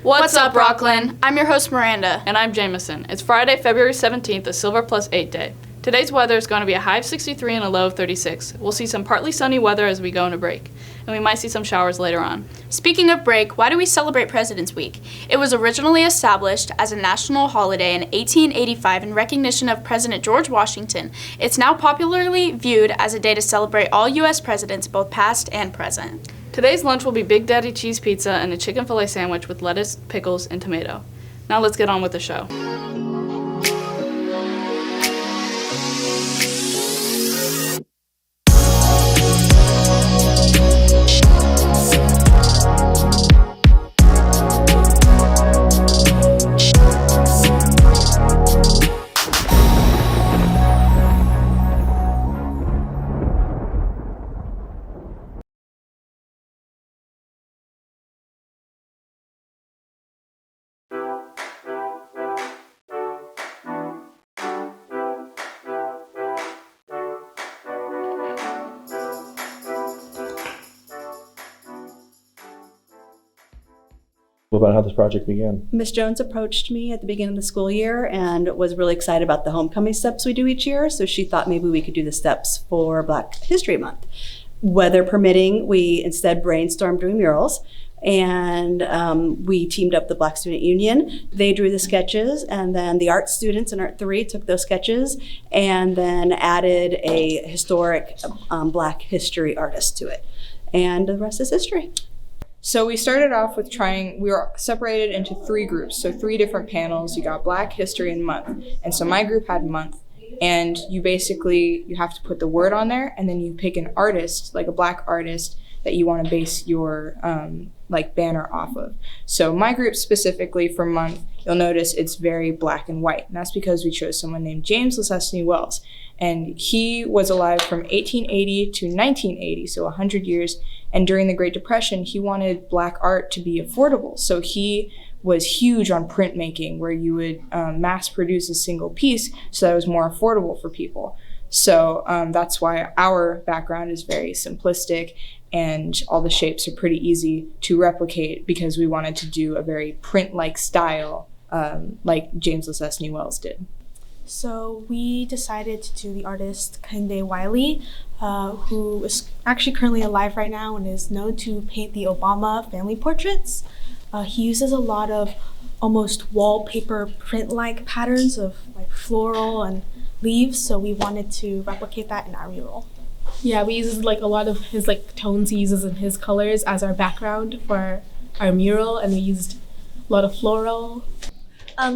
What's up, Rockland? I'm your host, Miranda. And I'm Jameson. It's Friday, February 17th, a Silver Plus 8 day. Today's weather is going to be a high of 63 and a low of 36. We'll see some partly sunny weather as we go into break, and we might see some showers later on. Speaking of break, why do we celebrate President's Week? It was originally established as a national holiday in 1885 in recognition of President George Washington. It's now popularly viewed as a day to celebrate all U.S. presidents, both past and present. Today's lunch will be Big Daddy cheese pizza and a chicken filet sandwich with lettuce, pickles, and tomato. Now let's get on with the show. About how this project began. Ms. Jones approached me at the beginning of the school year and was really excited about the homecoming steps we do each year, so she thought maybe we could do the steps for Black History Month. Weather permitting, we instead brainstormed doing murals, and we teamed up the Black Student Union. They drew the sketches, and then the art students in Art 3 took those sketches and then added a historic Black history artist to it. And the rest is history. So we started off with we were separated into 3 groups, so 3 different panels. You got Black History and Month. And so my group had Month, and you have to put the word on there, and then you pick an artist, like a Black artist, that you want to base your banner off of. So my group specifically for Month, you'll notice it's very black and white, and that's because we chose someone named James Lesesne Wells. And he was alive from 1880 to 1980, so 100 years. And during the Great Depression, he wanted Black art to be affordable. So he was huge on printmaking, where you would mass produce a single piece so that it was more affordable for people. So that's why our background is very simplistic, and all the shapes are pretty easy to replicate because we wanted to do a very print-like style like James Lesesne Wells did. So we decided to do the artist Kehinde Wiley, who is actually currently alive right now and is known to paint the Obama family portraits. He uses a lot of almost wallpaper print-like patterns of like floral and leaves, so we wanted to replicate that in our mural. Yeah, we use like a lot of his like tones he uses in his colors as our background for our mural, and we used a lot of floral.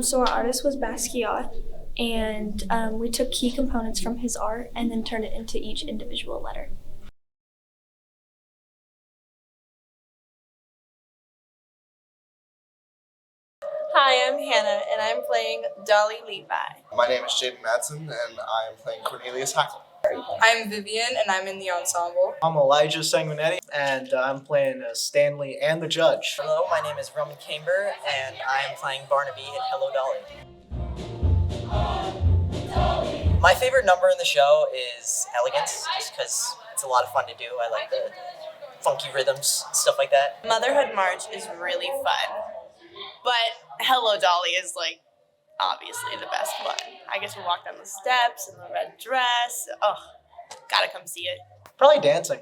So our artist was Basquiat, and we took key components from his art and then turned it into each individual letter. Hi, I'm Hannah, and I'm playing Dolly Levi. My name is Jaden Madsen, and I am playing Cornelius Hackle. I'm Vivian, and I'm in the ensemble. I'm Elijah Sanguinetti, and I'm playing Stanley and the Judge. Hello, my name is Roman Camber, and I am playing Barnaby in Hello Dolly. My favorite number in the show is Elegance, just because it's a lot of fun to do. I like the funky rhythms, stuff like that. Motherhood March is really fun, but Hello Dolly is like obviously the best one. I guess we walk down the steps in the red dress. Oh, gotta come see it. Probably dancing.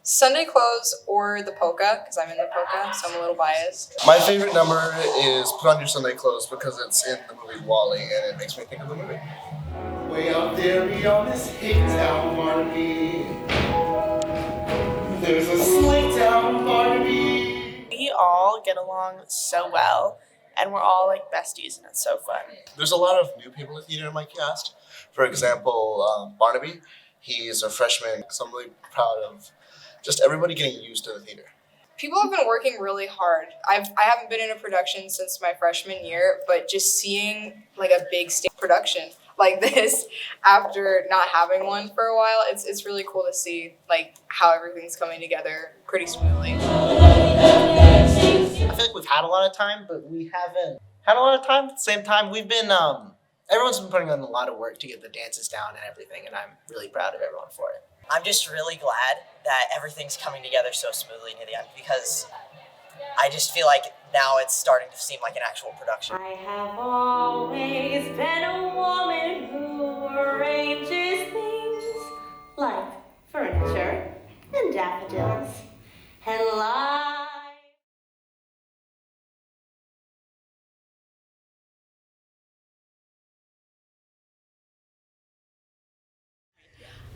Sunday clothes or the polka, because I'm in the polka, so I'm a little biased. My favorite number is Put On Your Sunday Clothes because it's in the movie WALL-E and it makes me think of the movie. Way out there beyond this hick town, Barnaby, there's a sleigh town, Barnaby. We all get along so well, and we're all like besties, and it's so fun. There's a lot of new people in theater in my cast. For example, Barnaby, he's a freshman, so I'm really proud of just everybody getting used to the theater. People have been working really hard. I haven't been in a production since my freshman year, but just seeing like a big stage production like this after not having one for a while, it's really cool to see like how everything's coming together pretty smoothly. I feel like we've had a lot of time, but we haven't had a lot of time. At the same time, we've been, everyone's been putting in a lot of work to get the dances down and everything, and I'm really proud of everyone for it. I'm just really glad that everything's coming together so smoothly near the end, because I just feel like now it's starting to seem like an actual production. I have always been a woman who arranges things like furniture and daffodils and life.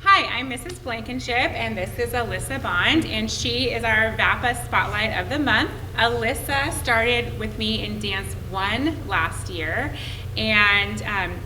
Hi, I'm Mrs. Blankenship, and this is Alyssa Bond, and she is our VAPA Spotlight of the Month. Alyssa started with me in Dance 1 last year, and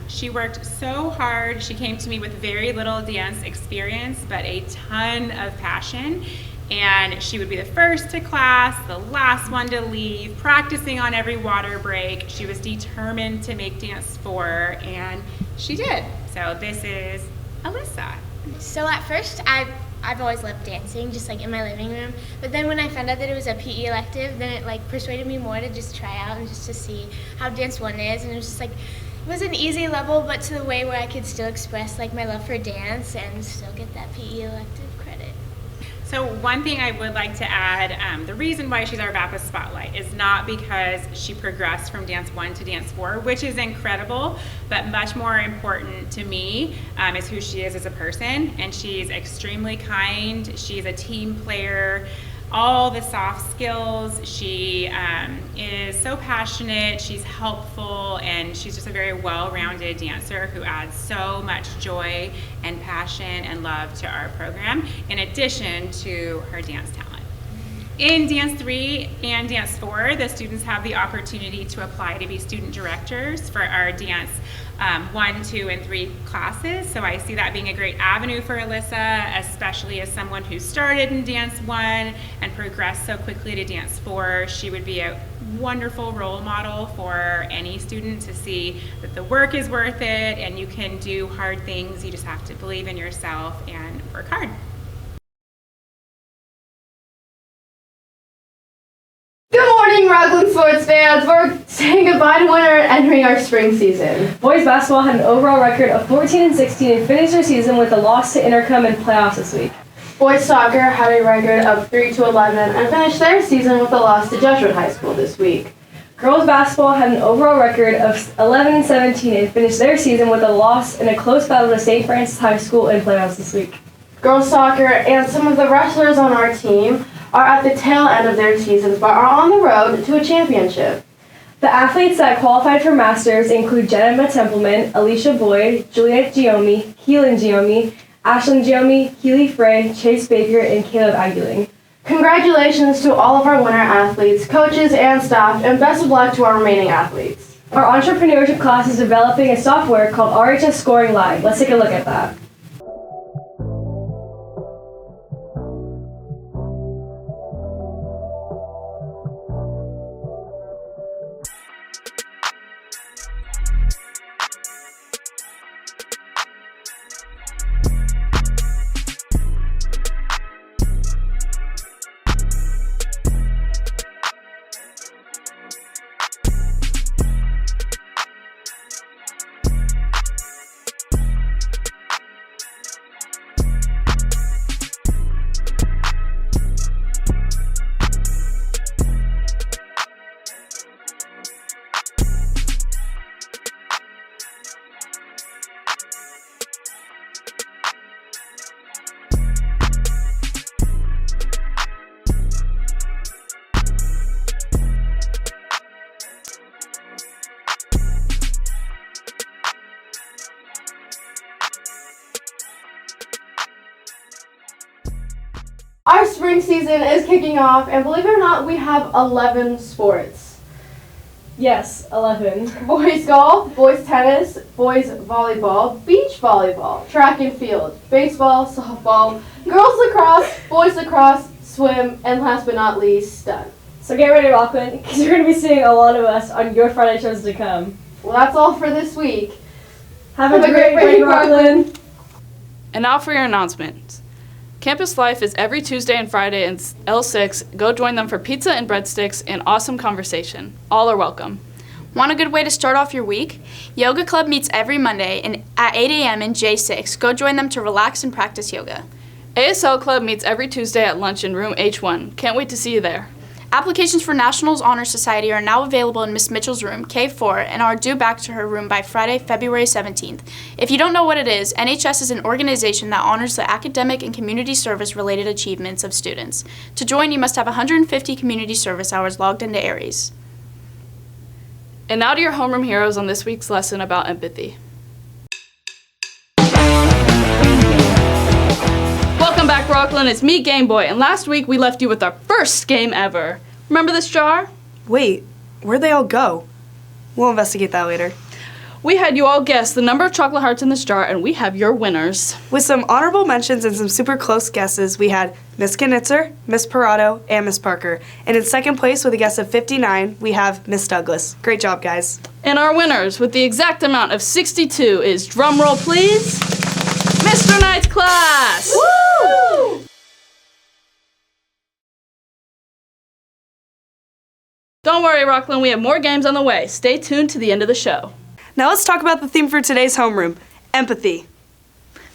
she worked so hard. She came to me with very little dance experience, but a ton of passion. And she would be the first to class, the last one to leave, practicing on every water break. She was determined to make Dance 4, and she did. So this is Alyssa. So at first, I've always loved dancing, just like in my living room. But then when I found out that it was a PE elective, then it like persuaded me more to just try out and just to see how Dance 1 is. And it was just like, it was an easy level, but to the way where I could still express like my love for dance and still get that PE elective credit. So one thing I would like to add, the reason why she's our VAPA Spotlight is not because she progressed from Dance 1 to Dance 4, which is incredible, but much more important to me is who she is as a person. And she's extremely kind, she's a team player, all the soft skills. She is so passionate, she's helpful, and she's just a very well-rounded dancer who adds so much joy and passion and love to our program, in addition to her dance talent. In Dance 3 and Dance 4, the students have the opportunity to apply to be student directors for our Dance 1, 2, and 3 classes. So I see that being a great avenue for Alyssa, especially as someone who started in Dance 1 and progressed so quickly to Dance 4. She would be a wonderful role model for any student to see that the work is worth it and you can do hard things. You just have to believe in yourself and work hard. Good morning, Rockland sports fans. We're saying goodbye to winter and entering our spring season. Boys basketball had an overall record of 14-16 and finished their season with a loss to Intercom in playoffs this week. Boys soccer had a record of 3-11 and finished their season with a loss to Jesuit High School this week. Girls basketball had an overall record of 11-17 and finished their season with a loss in a close battle to St. Francis High School in playoffs this week. Girls soccer and some of the wrestlers on our team are at the tail end of their seasons but are on the road to a championship. The athletes that qualified for Masters include Jenna Templeman, Alicia Boyd, Juliette Giomi, Keelan Giomi, Ashlyn Giomi, Keely Frey, Chase Baker, and Caleb Aguiling. Congratulations to all of our winter athletes, coaches, and staff, and best of luck to our remaining athletes. Our entrepreneurship class is developing a software called RHS Scoring Live. Let's take a look at that. Our spring season is kicking off, and believe it or not, we have 11 sports. Yes, 11. Boys golf, boys tennis, boys volleyball, beach volleyball, track and field, baseball, softball, girls lacrosse, swim, and last but not least, stunt. So get ready, Rockland, because you're going to be seeing a lot of us on your Friday shows to come. Well, that's all for this week. Have a great break, Rockland. And now for your announcements. Campus Life is every Tuesday and Friday in L6. Go join them for pizza and breadsticks and awesome conversation. All are welcome. Want a good way to start off your week? Yoga Club meets every Monday at 8 a.m. in J6. Go join them to relax and practice yoga. ASL Club meets every Tuesday at lunch in room H1. Can't wait to see you there. Applications for Nationals Honor Society are now available in Miss Mitchell's room, K4, and are due back to her room by Friday, February 17th. If you don't know what it is, NHS is an organization that honors the academic and community service-related achievements of students. To join, you must have 150 community service hours logged into Aries. And now to your homeroom heroes on this week's lesson about empathy. Welcome back, Rockland. It's me, Game Boy, and last week we left you with our first game ever. Remember this jar? Wait, where'd they all go? We'll investigate that later. We had you all guess the number of chocolate hearts in this jar, and we have your winners. With some honorable mentions and some super close guesses, we had Miss Knitzer, Miss Parado, and Miss Parker. And in second place with a guess of 59, we have Miss Douglas. Great job, guys. And our winners with the exact amount of 62 is, drumroll please, Mr. Knight's class! Woo! Don't worry, Rockland, we have more games on the way. Stay tuned to the end of the show. Now let's talk about the theme for today's homeroom, empathy.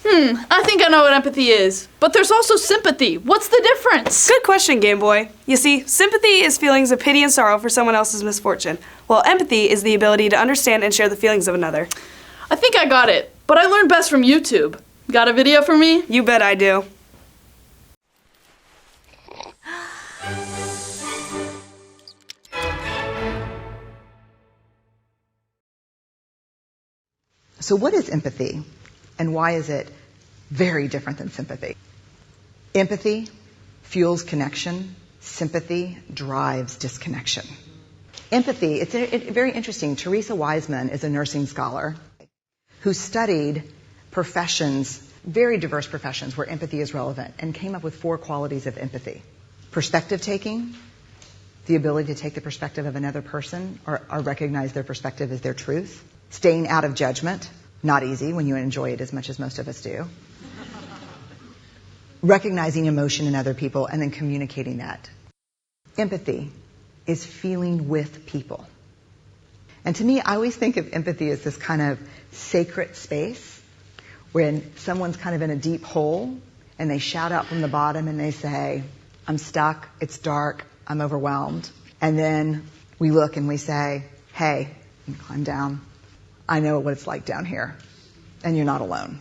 I think I know what empathy is, but there's also sympathy. What's the difference? Good question, Game Boy. You see, sympathy is feelings of pity and sorrow for someone else's misfortune, while empathy is the ability to understand and share the feelings of another. I think I got it, but I learned best from YouTube. Got a video for me? You bet I do. So what is empathy, and why is it very different than sympathy? Empathy fuels connection. Sympathy drives disconnection. Empathy, it's very interesting. Teresa Wiseman is a nursing scholar who studied professions, very diverse professions where empathy is relevant, and came up with 4 qualities of empathy. Perspective taking, the ability to take the perspective of another person or recognize their perspective as their truth. Staying out of judgment, not easy when you enjoy it as much as most of us do. Recognizing emotion in other people and then communicating that. Empathy is feeling with people. And to me, I always think of empathy as this kind of sacred space when someone's kind of in a deep hole and they shout out from the bottom and they say, I'm stuck, it's dark, I'm overwhelmed. And then we look and we say, hey, you climb down. I know what it's like down here, and you're not alone.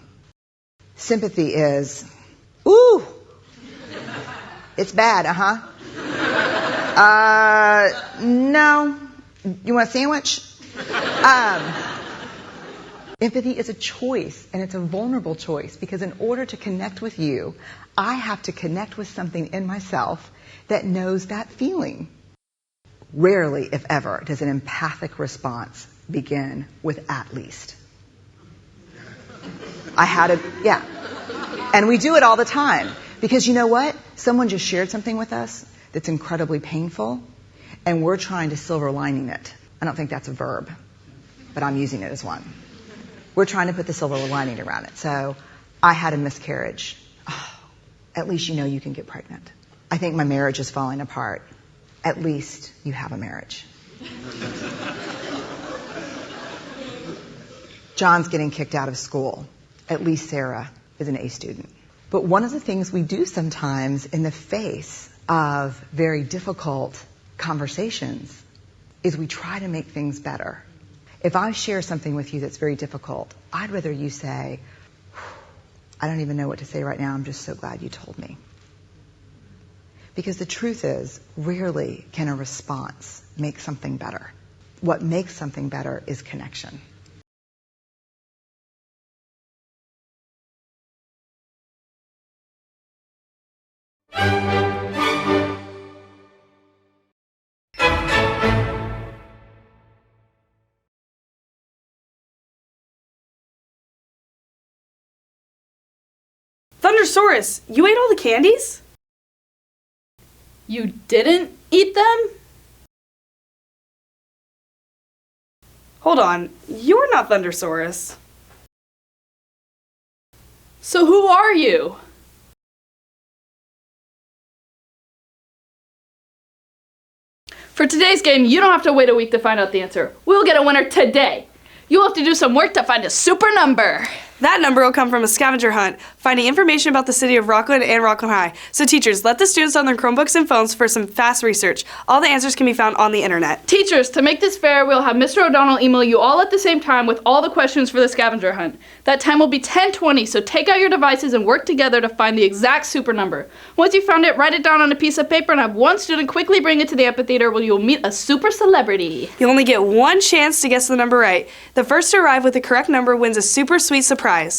Sympathy is, ooh, it's bad, no, you want a sandwich? Empathy is a choice, and it's a vulnerable choice, because in order to connect with you, I have to connect with something in myself that knows that feeling. Rarely, if ever, does an empathic response begin with at least. And we do it all the time. Because you know what? Someone just shared something with us that's incredibly painful, and we're trying to silver lining it. I don't think that's a verb, but I'm using it as one. We're trying to put the silver lining around it. So, I had a miscarriage. Oh, at least you know you can get pregnant. I think my marriage is falling apart. At least you have a marriage. John's getting kicked out of school. At least Sarah is an A student. But one of the things we do sometimes in the face of very difficult conversations is we try to make things better. If I share something with you that's very difficult, I'd rather you say, I don't even know what to say right now, I'm just so glad you told me. Because the truth is, rarely can a response make something better. What makes something better is connection. Thundersaurus, you ate all the candies? You didn't eat them? Hold on, you're not Thundersaurus. So who are you? For today's game, you don't have to wait a week to find out the answer. We'll get a winner today. You'll have to do some work to find a super number. That number will come from a scavenger hunt. finding information about the city of Rockland and Rockland High. So teachers, let the students on their Chromebooks and phones for some fast research. All the answers can be found on the internet. Teachers, to make this fair, we'll have Mr. O'Donnell email you all at the same time with all the questions for the scavenger hunt. That time will be 10:20, so take out your devices and work together to find the exact super number. Once you found it, write it down on a piece of paper and have one student quickly bring it to the amphitheater where you'll meet a super celebrity. You only get one chance to guess the number right. The first to arrive with the correct number wins a super sweet surprise.